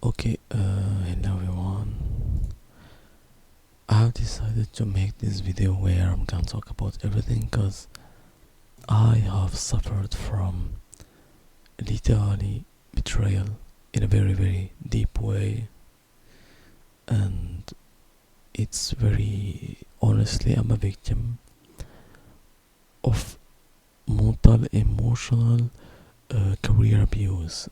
Hello everyone. I have decided to make this video where I'm gonna talk about everything because I have suffered from literally betrayal in a very, very deep way, and it's very honestly, I'm a victim of mental, emotional, career abuse.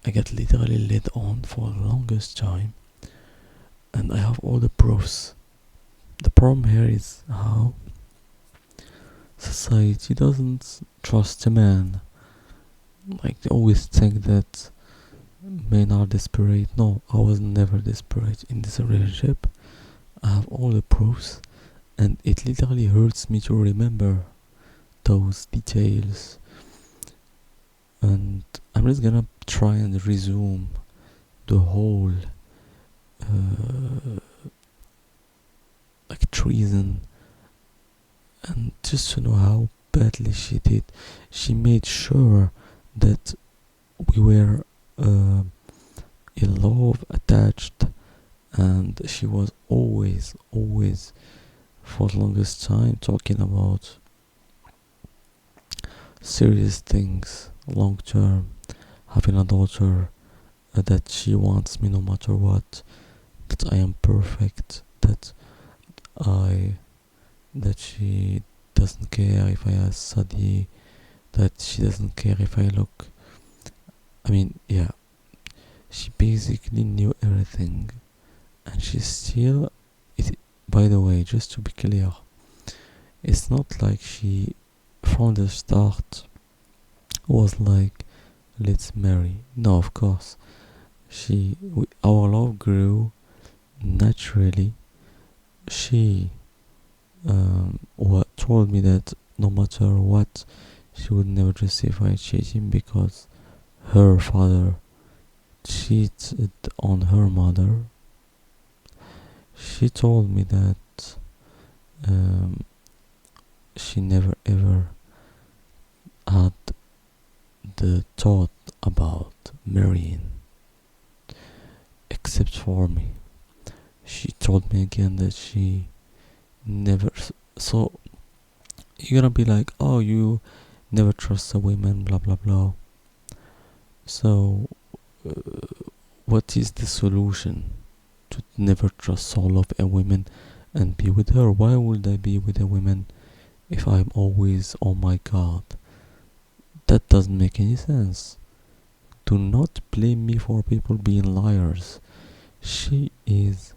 I get literally led on for the longest time, and I have all the proofs. The problem here is how society doesn't trust a man. Like, they always think that men are desperate. No, I was never desperate in this relationship. I have all the proofs, and it literally hurts me to remember those details. And I'm just gonna try and resume the whole treason, and just to know how badly she did. She made sure that we were in love, attached, and she was always, for the longest time, talking about serious things, long term, having a daughter, that she wants me no matter what, that I am perfect, I that she doesn't care if I ask Sadi, that she doesn't care if I look. Yeah, she basically knew everything, and she still. It. By the way, just to be clear, it's not like she, from the start, was like, "Let's marry." No, of course, our love grew naturally. She told me that no matter what, she would never justify cheating because her father cheated on her mother. She told me that she never ever had the thought about marrying except for me. She told me again that she never. So you're gonna be like, oh, you never trust a woman, blah blah blah. So, what is the solution to never trust all of a woman and be with her? Why would I be with a woman if I'm always on my guard? That doesn't make any sense. Do not blame me for people being liars. She is.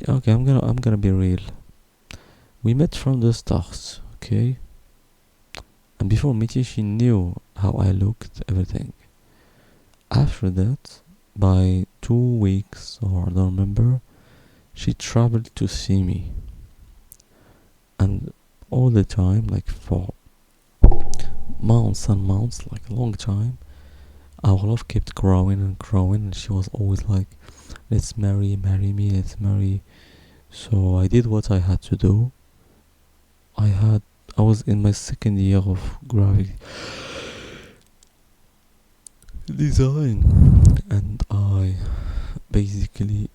Okay, I'm gonna be real. We met from the start, okay? And before meeting, she knew how I looked, everything. After that, by 2 weeks, or I don't remember, she traveled to see me. And all the time, like for months and months, like a long time, our love kept growing and growing, and she was always like, let's marry me, let's marry. So I did what I had to do. I was in my second year of graphic design, and I basically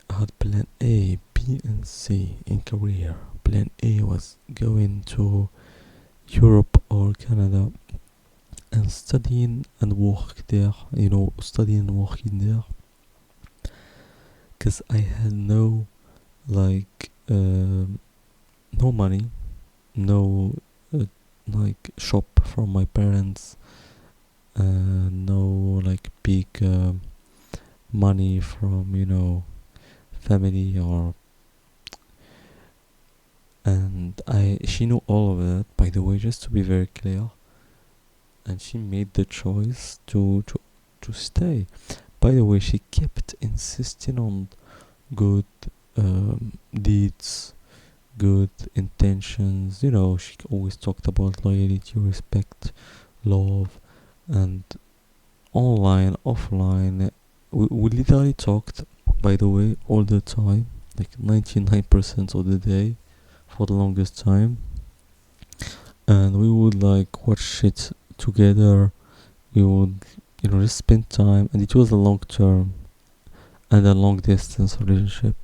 had plan A, B, and C in career. Plan A was going to Europe or Canada and studying and work there, studying and working there, because I had no, no money, no, shop from my parents, no, big money from, family, and she knew all of that, by the way, just to be very clear, and she made the choice to stay. By the way, she kept insisting on good deeds, good intentions. She always talked about loyalty, respect, love, and online, offline. We literally talked, by the way, all the time, like 99% of the day, for the longest time. And we would watch shit together. We would just spend time, and it was a long term and a long distance relationship.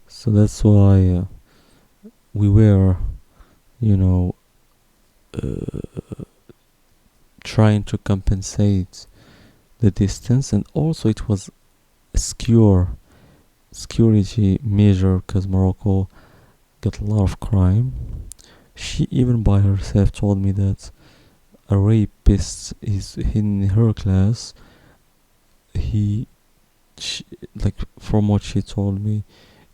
So that's why we were, you know, uh, trying to compensate the distance, and also it was a security measure because Morocco got a lot of crime. She even by herself told me that a rapist is in her class. He, she, like from what she told me,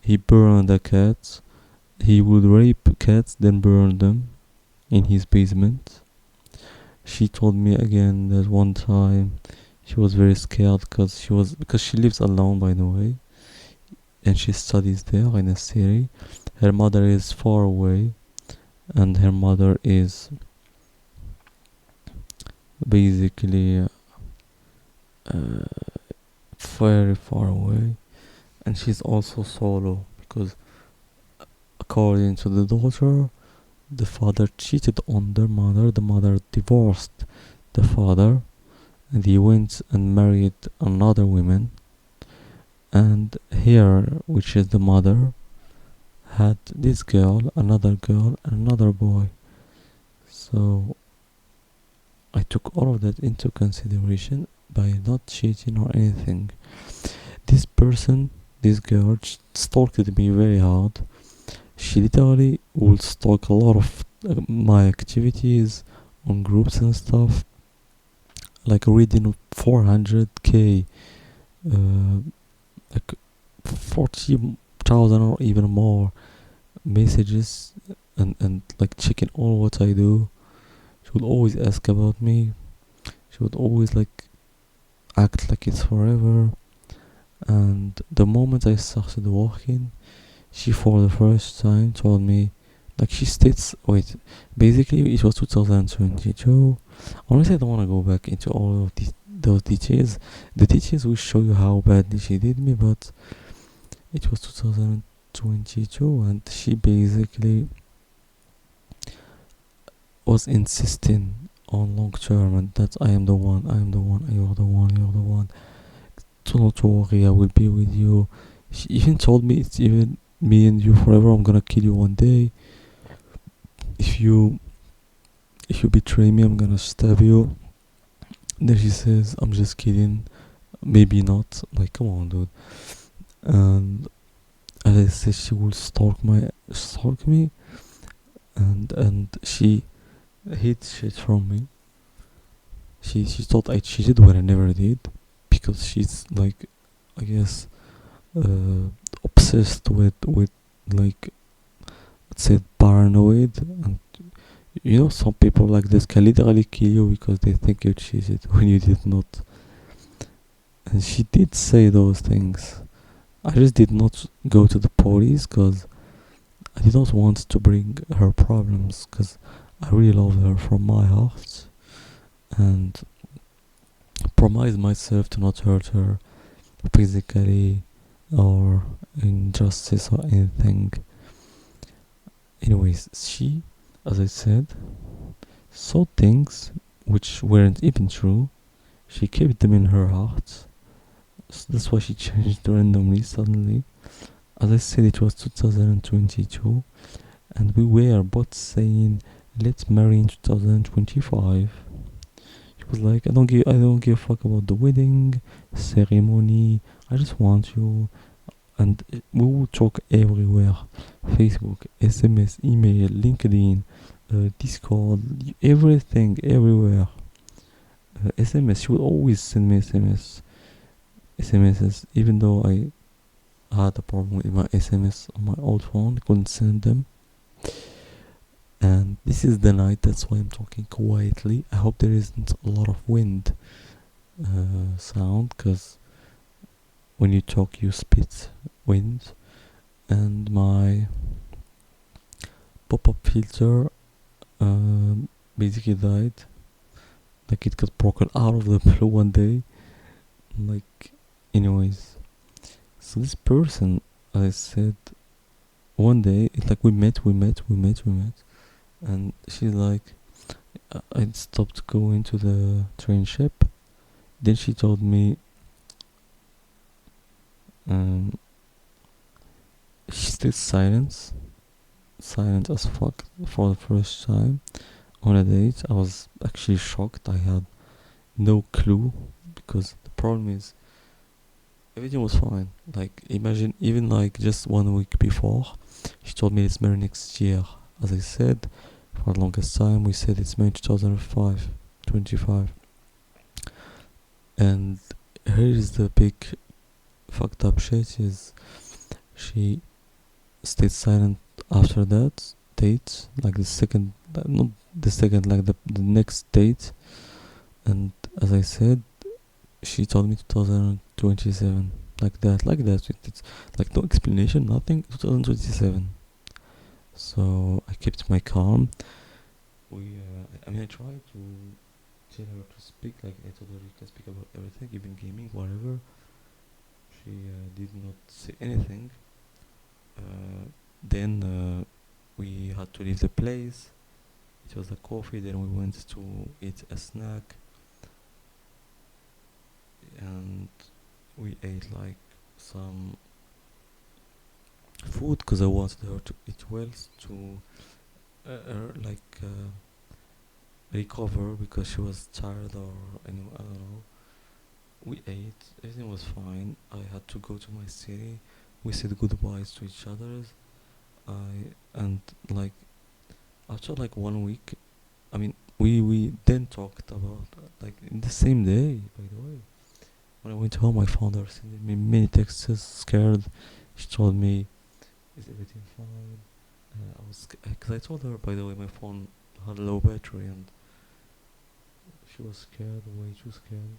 he burned a cat. He would rape cats, then burn them in his basement. She told me again that one time she was very scared because she lives alone, by the way, and she studies there in a city. Her mother is far away, and her mother is basically very far away, and she's also solo because according to the daughter, the father cheated on their mother. The mother divorced the father, and he went and married another woman. And here, which is the mother, had this girl, and another boy. So I took all of that into consideration by not cheating or anything. This person, this girl, stalked me very hard. She literally would stalk a lot of my activities on groups and stuff, like reading 400k, uh, like 40,000 or even more messages, and like checking all what I do. She would always ask about me. She would always like act like it's forever. And the moment I started working, she for the first time told me, like she states, wait, basically it was 2022. Honestly, I don't want to go back into all of those details. The details will show you how badly she did me, but it was 2022, and she basically was insisting on long term, and that I am the one, I am the one, you're the one, you're the one. Do not worry, I will be with you. She even told me it's even me and you forever. I'm gonna kill you one day. If you betray me, I'm gonna stab you. Then she says, I'm just kidding. Maybe not. Like, come on, dude. And as I said, she will stalk me, and she hid shit from me. She thought I cheated when I never did, because she's like, I guess, uh, obsessed with like, let's say, paranoid. And some people like this can literally kill you because they think you cheated when you did not. And she did say those things. I just did not go to the police because I did not want to bring her problems, because I really love her from my heart, and promised myself to not hurt her physically or injustice or anything. Anyways, she, as I said, saw things which weren't even true. She kept them in her heart. So that's why she changed randomly, suddenly. As I said, it was 2022, and we were both saying, let's marry in 2025. She was like, I don't give a fuck about the wedding ceremony. I just want you. And we would talk everywhere: Facebook, SMS, email, LinkedIn, Discord, everything, everywhere. SMS, she would always send me SMSs, even though I had a problem with my SMS on my old phone, I couldn't send them. And this is the night, that's why I'm talking quietly. I hope there isn't a lot of wind sound, because when you talk you spit wind. And my pop-up filter basically died. Like, it got broken out of the blue one day. Like, anyways, so this person, I said, one day, it's like we met, and she's like, I stopped going to the train ship, Then she told me, um, she stayed silent as fuck for the first time on a date. I was actually shocked. I had no clue because the problem is everything was fine. Like imagine even like just 1 week before, she told me it's married next year. As I said, for the longest time we said it's married 2005, 25. And here is the big fucked up shit is she stayed silent after that date, like the second, not the second, like the next date. And as I said, she told me 2027, like that. It's like no explanation, nothing. 2027. So I kept my calm. I tried to tell her to speak. Like I told her you can speak about everything, even gaming, whatever. She did not say anything. Then we had to leave the place. It was a coffee. Then we went to eat a snack, and we ate like some food because I wanted her to eat well to recover because she was tired or anyway, I don't know. We ate, everything was fine. I had to go to my city. We said goodbyes to each other. And like after like 1 week, I mean, we then talked about like in the same day. By the way, when I went home, I found her sending me many texts, scared. She told me, "Is everything fine?" Because I told her, by the way, my phone had low battery, and she was scared, way too scared.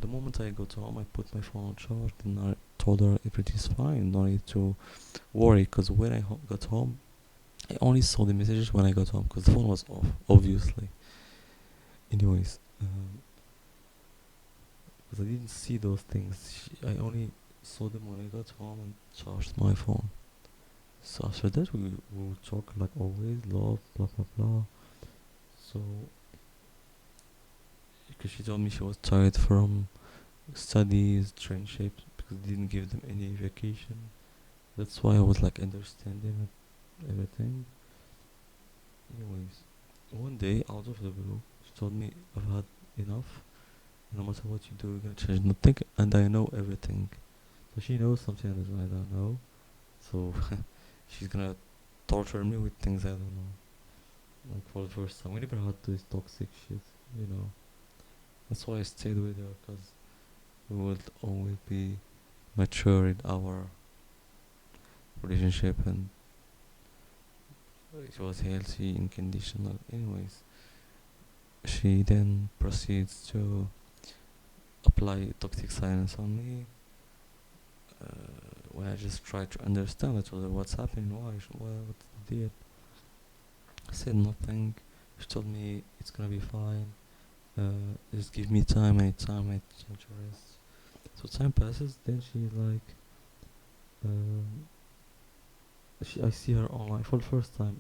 The moment I got home, I put my phone on charge, and I told her everything's fine, no need to worry. Because when I got home, I only saw the messages when I got home, because the phone was off, obviously. Anyways, because I didn't see those things, I only saw them when I got home and charged my phone. So after that, we will talk like always, love, blah blah blah. So, because she told me she was tired from studies, trainships, because they didn't give them any vacation. That's why I was like understanding everything. Anyways, one day out of the blue, she told me I've had enough. No matter what you do, you're gonna change nothing, and I know everything. So she knows something that I don't know. So she's gonna torture me with things I don't know. Like for the first time, we never had this toxic shit, you know. That's why I stayed with her, cause we would always be mature in our relationship, and it was healthy and conditional. Anyways, she then proceeds to apply toxic silence on me. When I just tried to understand, I told her what's happening, what's the deal. I said nothing. She told me it's gonna be fine. Just give me time. I need time. I need to rest. So time passes. Then she's like, um, I see her online for the first time,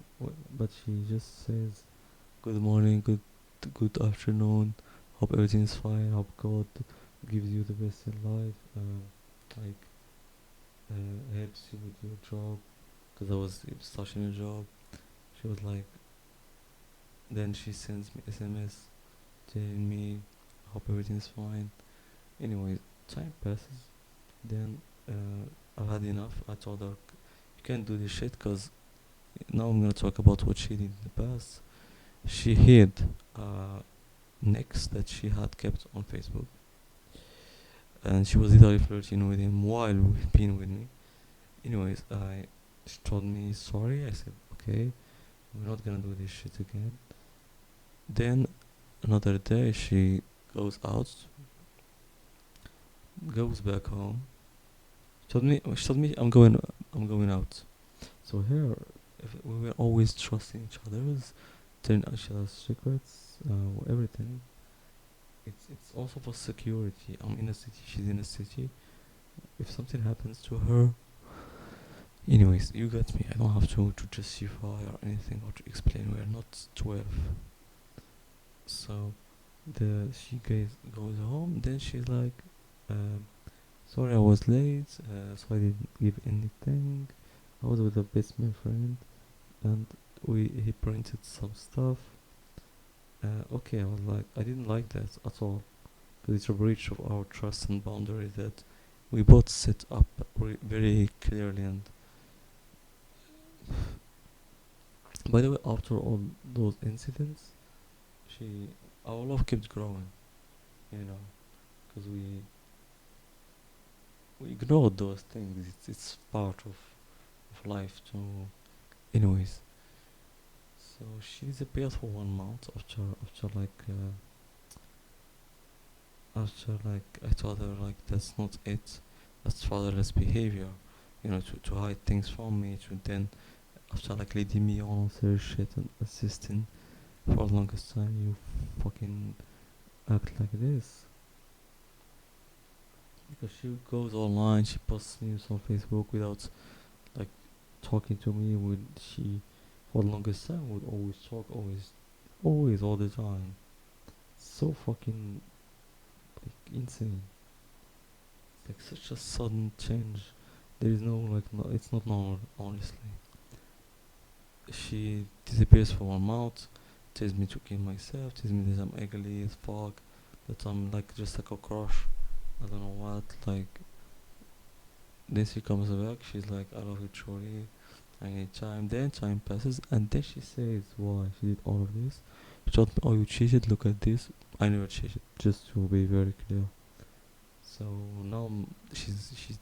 but she just says, "Good morning, good afternoon. Hope everything's fine. Hope God gives you the best in life. Like helps you with your job." Because I was starting a job. She was like, then she sends me SMS telling me, "Hope everything's fine." Anyway, time passes. Then I've had enough. I told her, "You can't do this shit," because now I'm gonna talk about what she did in the past. She hid nicks that she had kept on Facebook, and she was literally flirting with him while being with me. Anyways, she told me sorry. I said okay, we're not gonna do this shit again. Then another day she goes out, goes back home. She told me I'm going out. So here, if we were always trusting each other's, telling each other's secrets, everything. It's also for security. I'm in a city, she's in a city. If something happens to her, anyways, you got me. I don't have to justify or anything or to explain. We're not 12. So goes home. Then she's like, um, sorry I was late, so I didn't give anything. I was with a best man friend, and he printed some stuff. Okay, I was like, I didn't like that at all, because it's a breach of our trust and boundary that we both set up very clearly. And by the way, after all those incidents, she our love kept growing, you know, because we ignored those things. It's part of life too. Anyways, so she disappeared for 1 month after I told her like that's not it, that's fatherless behavior, to hide things from me, to then after like leading me on her shit and assisting for the longest time, you fucking act like this. Because she goes online, she posts memes on Facebook without like talking to me. Would she for the longest time would always talk, always all the time. So fucking like insane. It's like such a sudden change. There is no like no, it's not normal, honestly. She disappears for 1 month, tells me to kill myself, tells me that I'm ugly as fuck, that I'm like just a cockroach. I don't know what. Like then she comes back. She's like, I love you truly. I need time. Then time passes, and then she says why she did all of this. She told me, "Oh, you cheated. Look at this." I never cheated. Just to be very clear. So now she's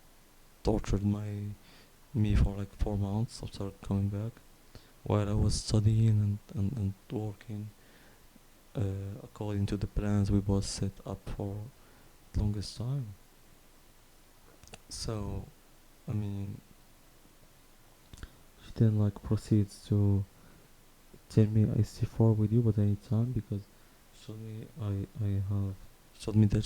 tortured me for like 4 months after coming back, while I was studying and working according to the plans we both set up for longest time. So I mean, she then like proceeds to tell me I stay far with you, but I need time because she told me she told me that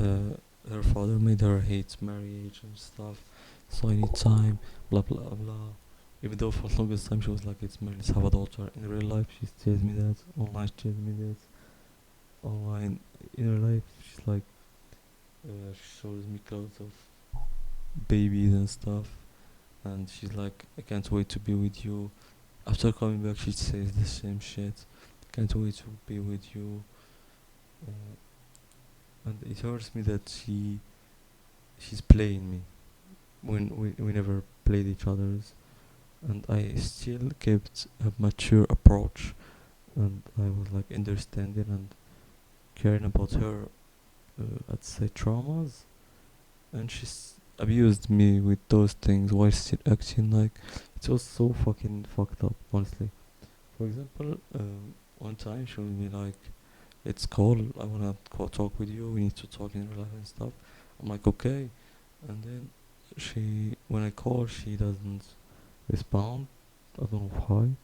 uh, her father made her hate marriage and stuff, so I need time, blah blah blah. Even though for the longest time she was like, it's marriage, let's have a daughter. In real life, she tells me that. Online, she tells me that. Online, in her life, she's like, she shows me clothes of babies and stuff, and she's like, I can't wait to be with you. After coming back, she says the same shit. Can't wait to be with you. Uh, and it hurts me that she's playing me when we never played each other's, and I still kept a mature approach, and I was like understanding and caring about her, I'd say traumas, and she's abused me with those things while still acting like it was so fucking fucked up, honestly. For example, one time she would be like, let's call, I wanna talk with you, we need to talk in real life and stuff. I'm like, okay. And then when I call, she doesn't respond. I don't know why.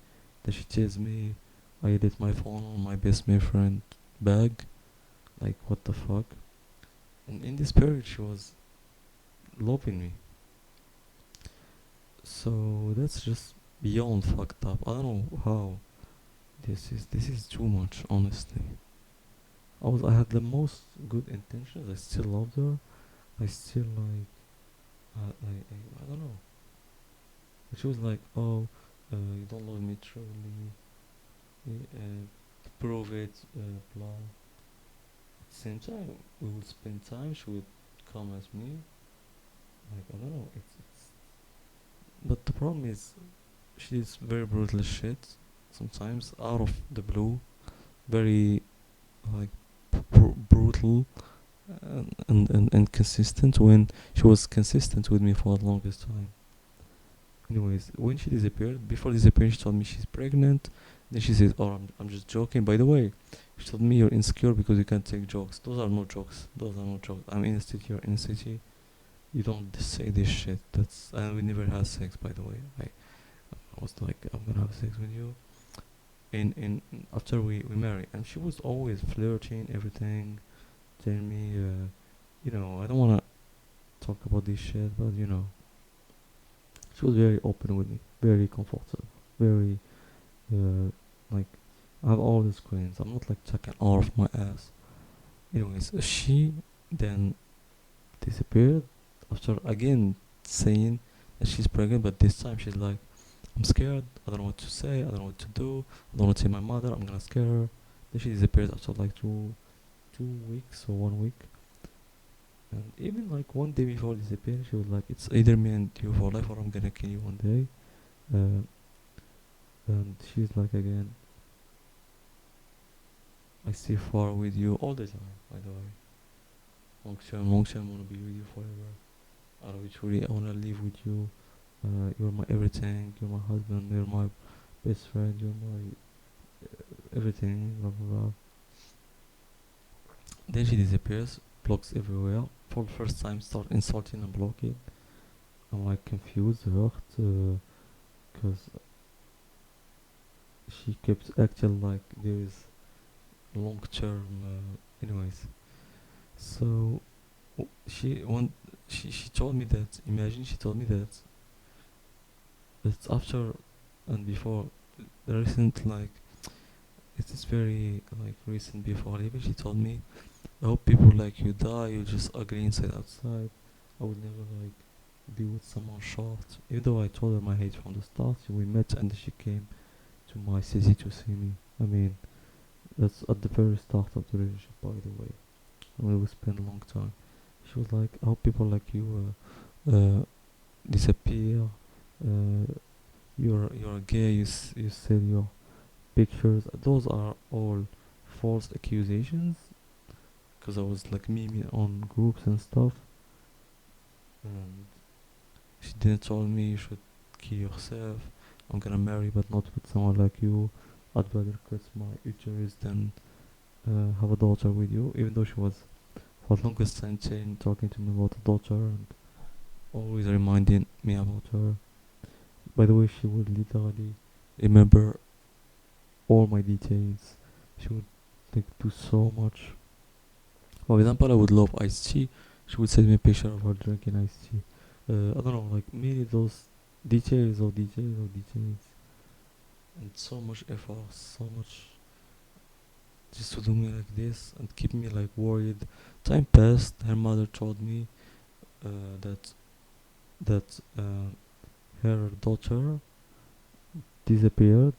Then she tells me I left my phone on my best man friend bag. Like, what the fuck? And in this period, she was loving me. So that's just beyond fucked up. I don't know how. This is too much, honestly. I had the most good intentions. I still loved her. I still like. I don't know. She was like, "Oh, you don't love me truly. Prove it." Blah. At the same time, we would spend time. She would come as me. Like I don't know. It's. But the problem is, she's very brutal shit. Sometimes out of the blue, very like brutal and consistent when she was consistent with me for the longest time. Anyways, when she disappeared, before disappearing, she told me she's pregnant. Then she says, "Oh, I'm just joking." By the way, she told me you're insecure because you can't take jokes. Those are no jokes. Those are no jokes. I'm in a city. You're in a city. You don't say this shit. That's and we never had sex. By the way, I was like, I'm gonna have sex with you. In after we marry, and she was always flirting, everything, telling me, I don't wanna talk about this shit, but she was very open with me, very comfortable, very like I have all the screens. I'm not like checking all of my ass. Anyways, she then disappeared after again saying that she's pregnant, but this time she's like, I'm scared. I don't know what to say. I don't know what to do. I don't want to tell my mother. I'm gonna scare her. Then she disappeared after like 2 weeks or 1 week. And even like one day before disappearing, she was like, "It's either me and you for life, or I'm gonna kill you one day." Uh, and she's like again, "I stay far with you all the time." By the way, long term, I wanna be with you forever. I love you truly. I wanna live with you. You're my everything. You're my husband. You're my best friend. You're my everything. Blah blah blah. Then she disappears, blocks everywhere. For the first time, start insulting and blocking. I'm like confused, hurt, because she kept acting like there is long term. Anyways, so she one she told me that. Imagine she told me that it's after and before the recent like it is very like recent before. Even she told me, I hope people like you die. You just ugly inside outside. I would never like be with someone short. Even though I told her my hate from the start, we met and she came to my city to see me. I mean, that's at the very start of the relationship, by the way. And we spent a long time. She was like, I hope people like you disappear. Uh, you're gay. You sell your pictures. Those are all false accusations. Cause I was like memeing on groups and stuff. And she didn't tell me you should kill yourself. I'm gonna marry, but not with someone like you. I'd rather cut my uterus than have a daughter with you. Even though she was for the longest time saying, talking to me about a daughter and always reminding me about her. By the way, she would literally remember all my details. She would like do so much. For example, I would love iced tea. She would send me a picture of her drinking iced tea. I don't know, like many those details, and so much effort, so much just to do me like this and keep me like worried. Time passed. Her mother told me that her daughter disappeared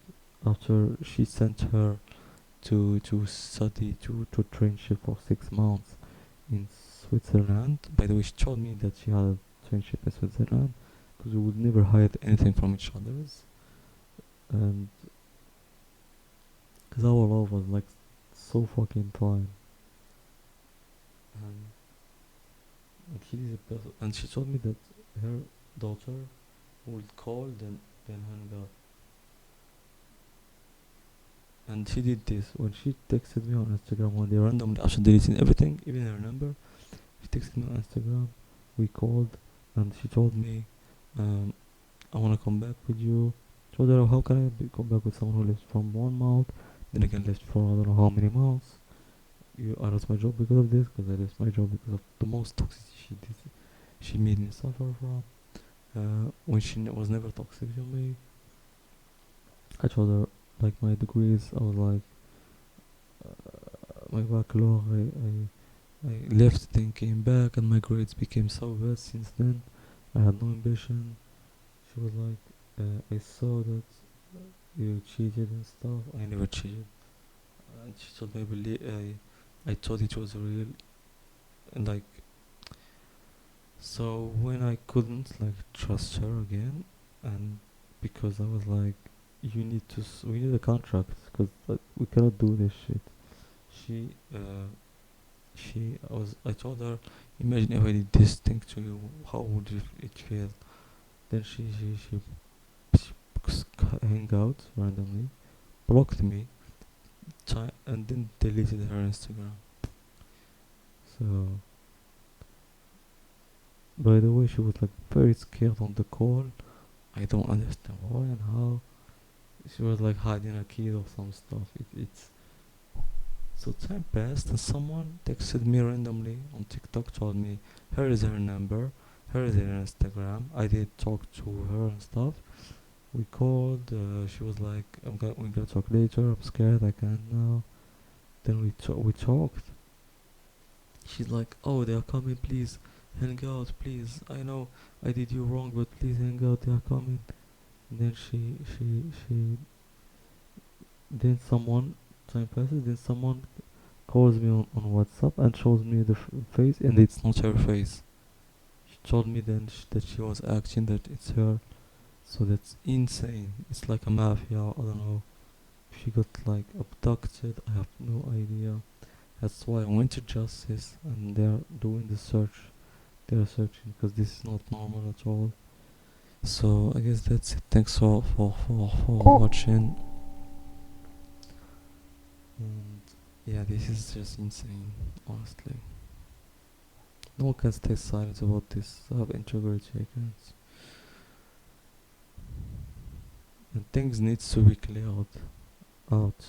after she sent her to study to trainship for 6 months in Switzerland. By the way, she told me that she had a trainship in Switzerland because we would never hide anything from each other's, and because our love was like so fucking fine. And, and she told me that her daughter would call then hang up. And she did this when she texted me on Instagram one day randomly after deleting everything, even her number. She texted me on Instagram. We called, and she told me, "I wanna come back with you." Told her, "How can come back with someone who lives from 1 month, then again left for I don't know how many months?" I lost my job because of this, because I lost my job because of the most toxicity she made me suffer from. When she was never toxic to me, I told her like my degrees. I was like my backlog. I left, then came back, and my grades became so bad since then. I had no ambition. She was like, I saw that you cheated and stuff. I never cheated. And she told me, I thought it was real. And like, so when I couldn't like trust her again, and because I was like, we need a contract, because like, we cannot do this shit. She, I told her, imagine if I did this thing to you, how would it feel? Then she hang out randomly, blocked me, and then deleted her Instagram. So, by the way, she was like very scared on the call. I don't understand why and how. She was like hiding a kid or some stuff. It's so time passed and someone texted me randomly on TikTok, told me here is her number, here is her Instagram. I did talk to her and stuff. We called. She was like, we're gonna talk later. I'm scared. I can't now." Then we talked. She's like, "Oh, they are coming. Please, hang out. Please. I know I did you wrong, but please hang out. They are coming." And then she. Then someone time passes. Then someone calls me on WhatsApp and shows me the face, and it's not her face. She told me then that she was acting that it's her. So that's insane. It's like a mafia. I don't know. She got like abducted. I have no idea. That's why I went to justice, and they're doing the search. They're searching because this is not normal at all. So I guess that's it. Thanks for watching. And yeah, this is just insane. Honestly, no one can stay silent about this. I have integrity, I can't. And things needs to be cleared out.